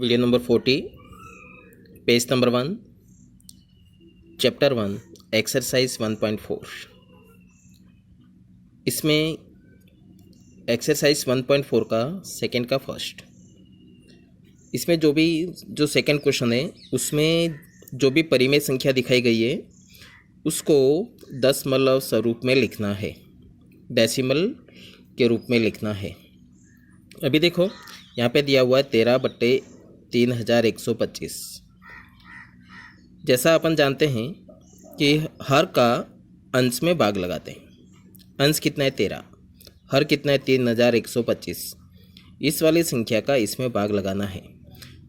Video number 40, page number 1, chapter 1, exercise 1.4। इसमें exercise 1.4 का second का फर्स्ट, इसमें जो सेकंड क्वेश्चन है उसमें जो भी परिमेय संख्या दिखाई गई है उसको दशमलव स्वरूप में लिखना है, डेसिमल के रूप में लिखना है। अभी देखो यहाँ पे दिया हुआ है 13/3125। जैसा अपन जानते हैं कि हर का अंश में भाग लगाते हैं। अंश कितना है 13, हर कितना है 3125। इस वाली संख्या का इसमें भाग लगाना है।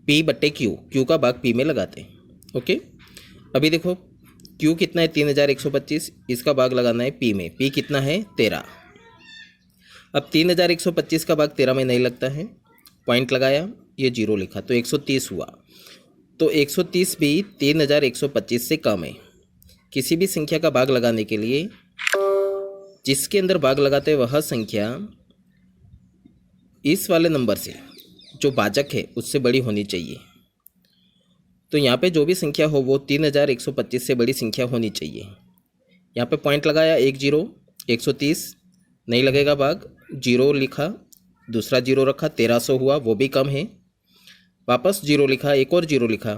P/Q, Q का भाग P में लगाते हैं। ओके, अभी देखो Q कितना है 3125, इसका भाग लगाना है P में। P कितना है 13। अब 3125 का भाग 13 में नहीं लगता है, पॉइंट लगाया, ये 0 लिखा तो 130 हुआ। तो 130 भी 3125 से कम है। किसी भी संख्या का भाग लगाने के लिए जिसके अंदर भाग लगाते हैं वह संख्या इस वाले नंबर से, जो भाजक है, उससे बड़ी होनी चाहिए। तो यहाँ पे जो भी संख्या हो वो 3125 से बड़ी संख्या होनी चाहिए। यहाँ पे पॉइंट लगाया, एक 0, 130 नहीं लगेगा भाग, 0 लिखा, दूसरा 0 रखा, 1300 हुआ, वो भी कम है, वापस 0 लिखा, एक और 0 लिखा,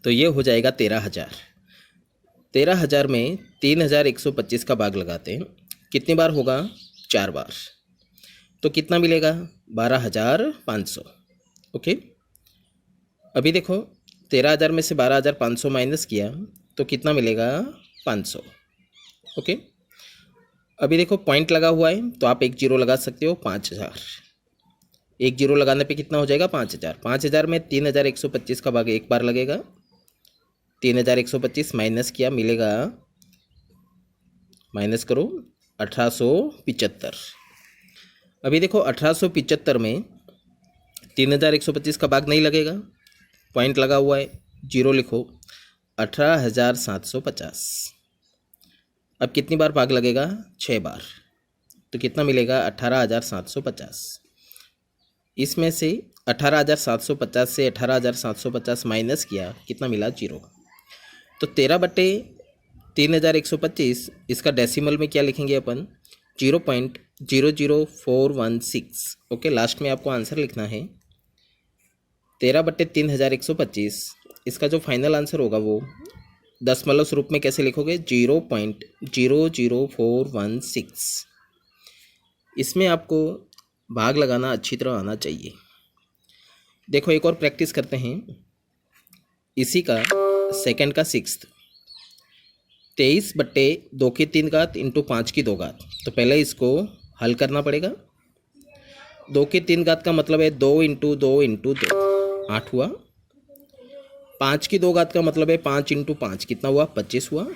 तो ये हो जाएगा 13,000। 13,000 में 3125 का भाग लगाते हैं, कितनी बार होगा? 4 बार। तो कितना मिलेगा? 12,500। ओके, अभी देखो 13,000 में से 12,500 माइनस किया तो कितना मिलेगा? 500। ओके, अभी देखो पॉइंट लगा हुआ है तो आप एक 0 लगा सकते हो, 5,000। एक 0 लगाने पे कितना हो जाएगा? 5,000। 5,000 में 3125 का भाग एक बार लगेगा, 3125 माइनस किया, मिलेगा, माइनस करो, 1875। अभी देखो 1875 में 3125 का भाग नहीं लगेगा, पॉइंट लगा हुआ है, 0 लिखो, 18,750। अब कितनी बार भाग लगेगा? 6 बार। तो कितना मिलेगा? 18,750। इसमें से 18,750 से 18,750 माइनस किया, कितना मिला? 0। तो 13/3125, इसका डेसिमल में क्या लिखेंगे अपन? 0.00416। ओके, लास्ट में आपको आंसर लिखना है 13/3125। इसका जो फाइनल आंसर होगा वो दशमलव स्वरूप में कैसे लिखोगे? 0.00416। इसमें आपको भाग लगाना अच्छी तरह आना चाहिए। देखो एक और प्रैक्टिस करते हैं, इसी का सेकंड का सिक्स्थ, 23/2 की 3 घात इंटू 5 की 2 घात। तो पहले इसको हल करना पड़ेगा। 2 की 3 घात का मतलब है 2 इंटू 2 इंटू 2, 8 हुआ। 5 की 2 घात का मतलब है 5 इंटू 5, कितना हुआ? 25 हुआ।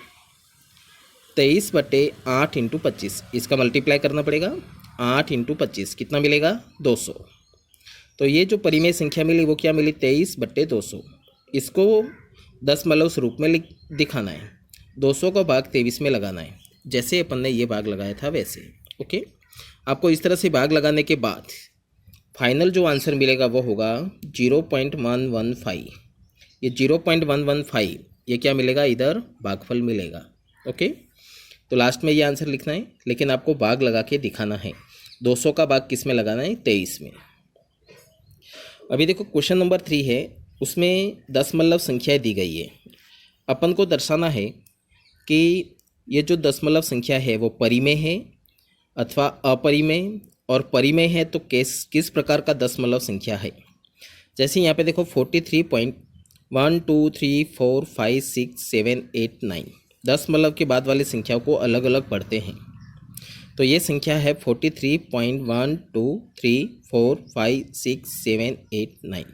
23/8 इंटू 25, इसका मल्टीप्लाई करना पड़ेगा, 8 इंटू 25 कितना मिलेगा? 200। तो ये जो परिमेय संख्या मिली वो क्या मिली? 23/200। इसको दशमलव स्वरूप में दिखाना है, 200 का भाग 23 में लगाना है, जैसे अपन ने ये भाग लगाया था वैसे। ओके, आपको इस तरह से भाग लगाने के बाद फाइनल जो आंसर मिलेगा वो होगा 0.115। ये 0.115 ये क्या मिलेगा? इधर भागफल मिलेगा। ओके, तो लास्ट में ये आंसर लिखना है, लेकिन आपको भाग लगा के दिखाना है। 200 का भाग किस में लगाना है? 23 में। अभी देखो क्वेश्चन नंबर 3 है, उसमें दशमलव संख्याएं दी गई है। अपन को दर्शाना है कि ये जो दशमलव संख्या है वो परिमेय है अथवा अपरिमेय, और परिमेय है तो किस प्रकार का दशमलव संख्या है। जैसे यहाँ पे देखो 43.123456789, दशमलव के बाद वाली संख्याओं को अलग अलग पढ़ते हैं। तो ये संख्या है 43.123456789।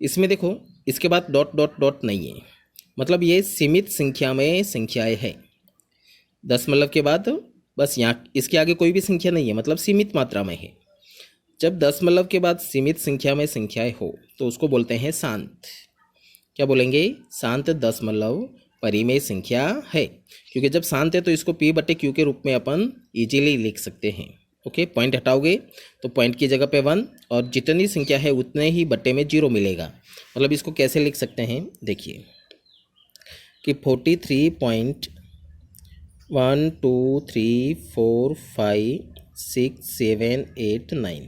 इसमें देखो इसके बाद डॉट डॉट डॉट नहीं है, मतलब ये सीमित संख्या में संख्याएं है। दशमलव के बाद बस यहाँ इसके आगे कोई भी संख्या नहीं है, मतलब सीमित मात्रा में है। जब दशमलव के बाद सीमित संख्या में संख्याएं हो तो उसको बोलते हैं शांत। क्या बोलेंगे? शांत दशमलव परिमेय संख्या है। क्योंकि जब शांत है तो इसको P/Q के रूप में अपन इजीली लिख सकते हैं। ओके, पॉइंट हटाओगे तो पॉइंट की जगह पे 1 और जितनी संख्या है उतने ही बट्टे में 0 मिलेगा। मतलब इसको कैसे लिख सकते हैं, देखिए कि 43.1 2 3 4 5 6 7 8 9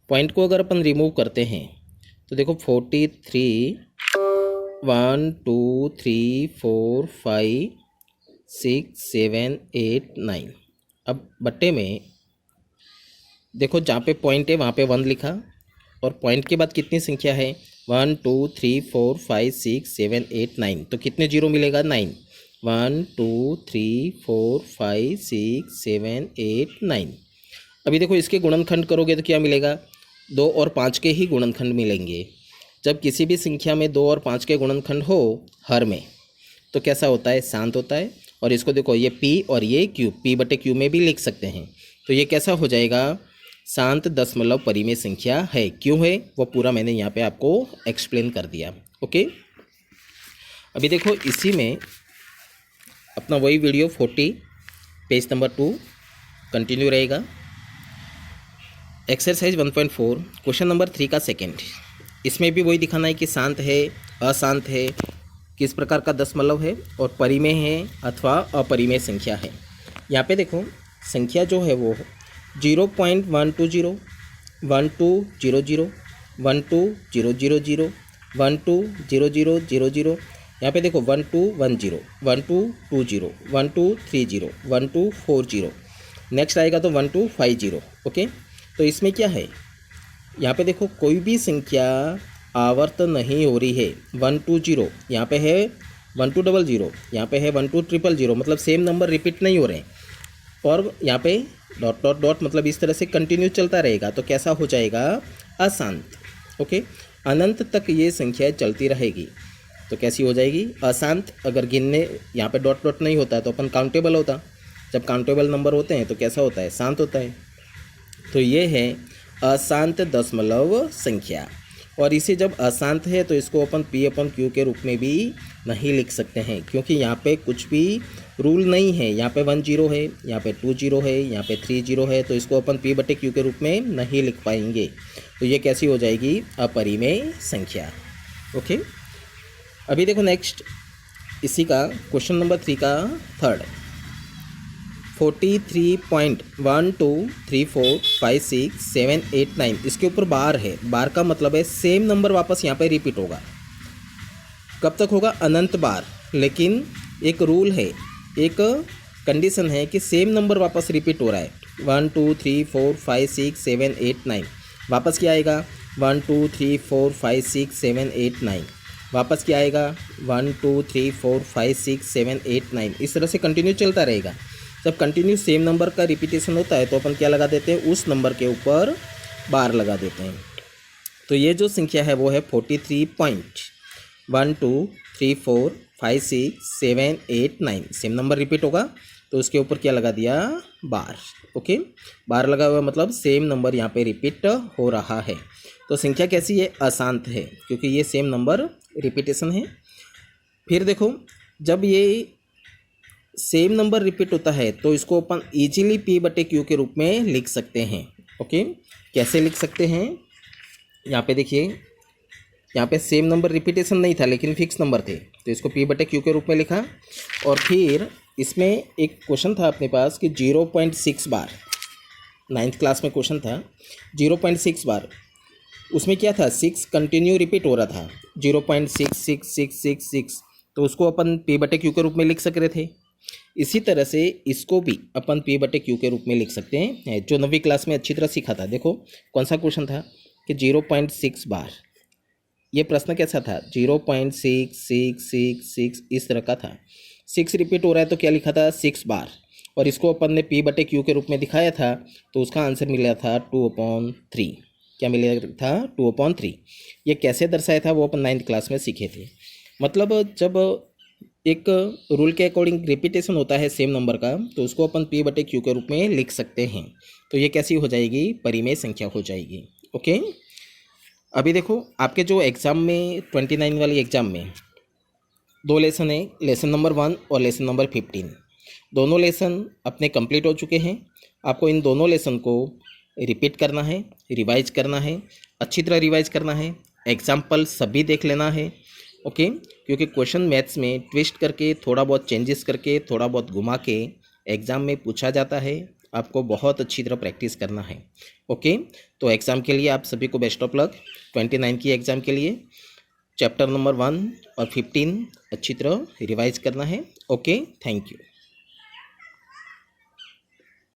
पॉइंट को अगर अपन रिमूव करते हैं तो देखो 43 1 2 3 4 5 6 7 8 9। अब बट्टे में देखो जहाँ पे पॉइंट है वहाँ पे 1 लिखा और पॉइंट के बाद कितनी संख्या है 1 2 3 4 5 6 7 8 9, तो कितने 0 मिलेगा 9। 1 2 3 4 5 6 7 8 9। अभी देखो इसके गुणनखंड करोगे तो क्या मिलेगा, 2 और 5 के ही गुणनखंड मिलेंगे। जब किसी भी संख्या में 2 और 5 के गुणनखंड हो हर में तो कैसा होता है, शांत होता है। और इसको देखो ये p और ये q, p बटे q में भी लिख सकते हैं। तो ये कैसा हो जाएगा, शांत दशमलव परिमेय संख्या है। क्यों है वो पूरा मैंने यहाँ पे आपको एक्सप्लेन कर दिया। ओके, अभी देखो इसी में अपना वही वीडियो 40 पेज नंबर 2 कंटिन्यू रहेगा। एक्सरसाइज 1.4 क्वेश्चन नंबर 3 का सेकेंड, इसमें भी वही दिखाना है कि शांत है, अशांत है, किस प्रकार का दशमलव है और परिमेय है अथवा अपरिमेय संख्या है। यहाँ पे देखो संख्या जो है वो 0.120 1200 12000 120000। यहाँ पे देखो 1210 1220 1230 1240, नेक्स्ट आएगा तो 1250। ओके, तो इसमें क्या है, यहाँ पे देखो कोई भी संख्या आवर्त नहीं हो रही है। 120 यहाँ पे है, 1200 यहाँ पे है, 12000 मतलब सेम नंबर रिपीट नहीं हो रहे हैं। और यहाँ पे डॉट डॉट डॉट मतलब इस तरह से कंटिन्यू चलता रहेगा तो कैसा हो जाएगा, अशांत। ओके, अनंत तक ये संख्या चलती रहेगी तो कैसी हो जाएगी, अशांत। अगर गिनने यहाँ पे डॉट डॉट नहीं होता है तो अपन काउंटेबल होता, जब काउंटेबल नंबर होते हैं तो कैसा होता है, शांत होता है। तो ये है अशांत दशमलव संख्या। और इसे जब अशांत है तो इसको अपन p/q के रूप में भी नहीं लिख सकते हैं, क्योंकि यहाँ पे कुछ भी रूल नहीं है। यहाँ पे 1 0 है, यहाँ पे 2 0 है, यहाँ पे 3 0 है, तो इसको अपन p/q के रूप में नहीं लिख पाएंगे। तो ये कैसी हो जाएगी, अपरिमेय संख्या। ओके, अभी देखो नेक्स्ट इसी का क्वेश्चन नंबर 3 का थर्ड, 43.12345678 इसके ऊपर बार है। बार का मतलब है सेम नंबर वापस यहाँ पे रिपीट होगा। कब तक होगा, अनंत बार। लेकिन एक रूल है, एक कंडीशन है कि सेम नंबर वापस रिपीट हो रहा है। 1 2 3 4 5 6 7 8 9 वापस क्या आएगा, 1 2 3 4 5 6 7 8 9 वापस क्या आएगा, 1 2 3 4 5 6 7 8 9। इस तरह से कंटिन्यू चलता रहेगा। जब कंटिन्यू सेम नंबर का रिपीटेशन होता है तो अपन क्या लगा देते हैं, उस नंबर के ऊपर बार लगा देते हैं। तो ये जो संख्या है वो है 43.12345678 सेम नंबर रिपीट होगा तो उसके ऊपर क्या लगा दिया, बार। ओके, बार लगा हुआ मतलब सेम नंबर यहाँ पे रिपीट हो रहा है। तो संख्या कैसी है, अशांत है, क्योंकि ये सेम नंबर रिपीटेशन है। फिर देखो जब ये सेम नंबर रिपीट होता है तो इसको अपन इजीली p/q के रूप में लिख सकते हैं। ओके, कैसे लिख सकते हैं, यहाँ पे देखिए, यहाँ पे सेम नंबर रिपीटेशन नहीं था लेकिन फिक्स नंबर थे तो इसको p/q के रूप में लिखा। और फिर इसमें एक क्वेश्चन था अपने पास कि 0.6 बार, 9th क्लास में क्वेश्चन था 0.6 बार। उसमें क्या था, 6 कंटिन्यू रिपीट हो रहा था, 0.666666, तो उसको अपन p/q के रूप में लिख सक रहे थे। इसी तरह से इसको भी अपन p/q के रूप में लिख सकते हैं, जो 9वीं क्लास में अच्छी तरह सीखा था। देखो कौन सा क्वेश्चन था कि 0.6 बार, ये प्रश्न कैसा था, 0.6666 इस तरह का था। 6 रिपीट हो रहा है तो क्या लिखा था, 6 बार, और इसको अपन ने p/q के रूप में दिखाया था तो उसका आंसर मिला था 2/3। क्या मिला था, 2/3। ये कैसे दर्शाया था वो अपन 9th क्लास में सीखे थे। मतलब जब एक रूल के अकॉर्डिंग रिपीटेशन होता है सेम नंबर का तो उसको अपन p/q के रूप में लिख सकते हैं। तो ये कैसी हो जाएगी, परिमेय संख्या हो जाएगी। ओके, अभी देखो आपके जो एग्ज़ाम में 29 वाली एग्ज़ाम में 2 लेसन है, लेसन नंबर 1 और लेसन नंबर 15। दोनों लेसन अपने कंप्लीट हो चुके हैं। आपको इन दोनों लेसन को रिपीट करना है, रिवाइज करना है, अच्छी तरह रिवाइज करना है, एग्जाम्पल सभी देख लेना है। ओके, क्योंकि क्वेश्चन मैथ्स में ट्विस्ट करके, थोड़ा बहुत चेंजेस करके, थोड़ा बहुत घुमा के एग्ज़ाम में पूछा जाता है। आपको बहुत अच्छी तरह प्रैक्टिस करना है। ओके, तो एग्ज़ाम के लिए आप सभी को बेस्ट ऑफ लक। 29 की एग्ज़ाम के लिए चैप्टर नंबर 1 और 15 अच्छी तरह रिवाइज करना है। Okay, thank you.